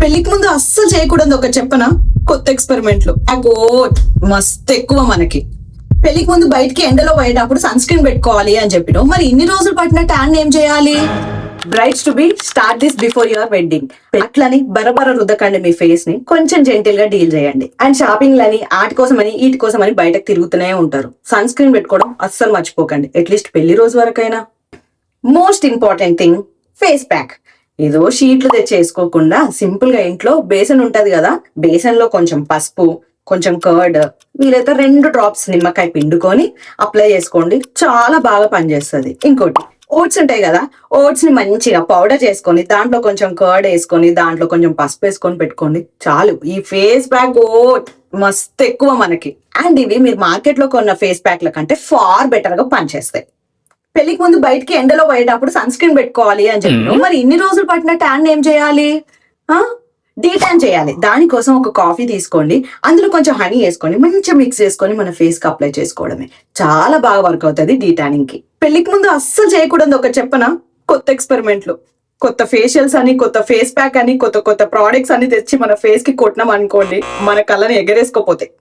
పెళ్లికి ముందు అస్సలు చేయకూడదు ఒక చెప్పనా, కొత్త ఎక్స్పెరిమెంట్లు మస్తు ఎక్కువ మనకి. పెళ్లికి ముందు బయటికి ఎండలో పోయేటప్పుడు సన్ స్క్రీన్ పెట్టుకోవాలి అని చెప్పిన, మరి ఇన్ని రోజులు పట్టిన ట్యాన్ ఏం చేయాలి? Brights to be start this before your wedding. అట్లని బరబర రుద్దకండి మీ ఫేస్ ని, కొంచెం జెంటిల్ గా డీల్ చేయండి. అండ్ షాపింగ్ లని ఆటి కోసం అని వీటి కోసం అని బయటకు తిరుగుతూనే ఉంటారు. సన్ స్క్రీన్ పెట్టుకోవడం అస్సలు మర్చిపోకండి, అట్లీస్ట్ పెళ్లి రోజు వరకైనా. Most important thing, face pack. ఏదో షీట్లు తెచ్చేసుకోకుండా సింపుల్ గా ఇంట్లో బేసన్ ఉంటది కదా, బేసన్ లో కొంచెం పసుపు, కొంచెం కర్డ్, వీలైతే 2 డ్రాప్స్ నిమ్మకాయ పిండుకొని అప్లై చేసుకోండి, చాలా బాగా పనిచేస్తుంది. ఇంకోటి, ఓట్స్ ఉంటాయి కదా, ఓట్స్ ని మంచిగా పౌడర్ చేసుకొని దాంట్లో కొంచెం కర్డ్ వేసుకొని దాంట్లో కొంచెం పసుపు వేసుకొని పెట్టుకోండి, చాలు. ఈ ఫేస్ ప్యాక్ మస్తు ఎక్కువ మనకి. అండ్ ఇవి మీరు మార్కెట్ లో కొన్న ఫేస్ ప్యాక్ల కంటే ఫార్ బెటర్ గా పనిచేస్తాయి. పెళ్లికి ముందు బయటికి ఎండలో పోయేటప్పుడు సన్ స్క్రీన్ పెట్టుకోవాలి అని చెప్పిన, మరి ఇన్ని రోజులు పట్టిన ట్యాన్ ఏం చేయాలి? డీటాన్ చేయాలి. దానికోసం ఒక కాఫీ తీసుకోండి, అందులో కొంచెం హనీ వేసుకొని మంచిగా మిక్స్ చేసుకొని మన ఫేస్ కి అప్లై చేసుకోవడమే, చాలా బాగా వర్క్ అవుతుంది డీటానింగ్ కి. పెళ్లికి ముందు అస్సలు చేయకూడదు ఒక చెప్పనా, కొత్త ఎక్స్పెరిమెంట్లు. కొత్త ఫేషియల్స్ అని, కొత్త ఫేస్ ప్యాక్ అని, కొత్త కొత్త ప్రోడక్ట్స్ అని తెచ్చి మన ఫేస్ కి కొట్టినాం అనుకోండి, మన కళ్ళని ఎగరేసుకోపోతాయి.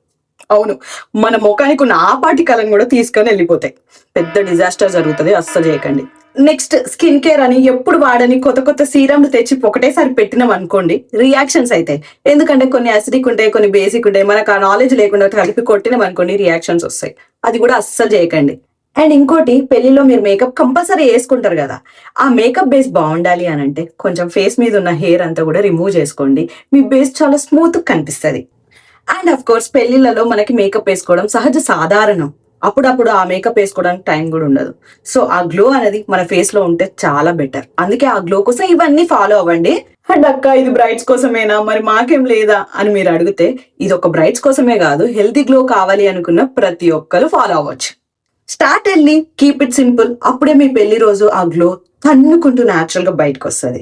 అవును, మన ముఖానికి ఉన్న ఆపాటి కళను కూడా తీసుకొని వెళ్ళిపోతాయి. పెద్ద డిజాస్టర్ జరుగుతుంది, అస్సలు చేయకండి. నెక్స్ట్, స్కిన్ కేర్ అని ఎప్పుడు వాడని కొత్త కొత్త సీరమ్లు తెచ్చి ఒకటేసారి పెట్టినాం అనుకోండి, రియాక్షన్స్ అయితే. ఎందుకంటే కొన్ని అసిడిక్ ఉంటాయి, కొన్ని బేసిక్ ఉంటాయి, మనకు ఆ నాలెడ్జ్ లేకుండా కలిపి కొట్టినాం అనుకోండి, రియాక్షన్స్ వస్తాయి. అది కూడా అస్సలు చేయకండి. అండ్ ఇంకోటి, పెళ్లిలో మీరు మేకప్ కంపల్సరీ వేసుకుంటారు కదా, ఆ మేకప్ బేస్ బాగుండాలి అని అంటే కొంచెం ఫేస్ మీద ఉన్న హెయిర్ అంతా కూడా రిమూవ్ చేసుకోండి, మీ బేస్ చాలా స్మూత్ కనిపిస్తుంది. అండ్ అఫ్ కోర్స్ పెళ్లిళ్లలో మనకి మేకప్ వేసుకోవడం సహజ సాధారణం, అప్పుడప్పుడు ఆ మేకప్ వేసుకోవడానికి టైం కూడా ఉండదు. సో ఆ గ్లో అనేది మన ఫేస్ లో ఉంటే చాలా బెటర్. అందుకే ఆ గ్లో కోసం ఇవన్నీ ఫాలో అవ్వండి. అండ్ అక్క, ఇది బ్రైట్స్ కోసమేనా, మరి మాకేం లేదా అని మీరు అడిగితే, ఇది ఒక బ్రైట్స్ కోసమే కాదు, హెల్తీ గ్లో కావాలి అనుకున్న ప్రతి ఒక్కరు ఫాలో అవ్వచ్చు. Start early, keep it simple, అప్పుడే మీ పెళ్లి రోజు ఆ గ్లో తన్నుకుంటూ న్యాచురల్ గా బయటకు వస్తుంది.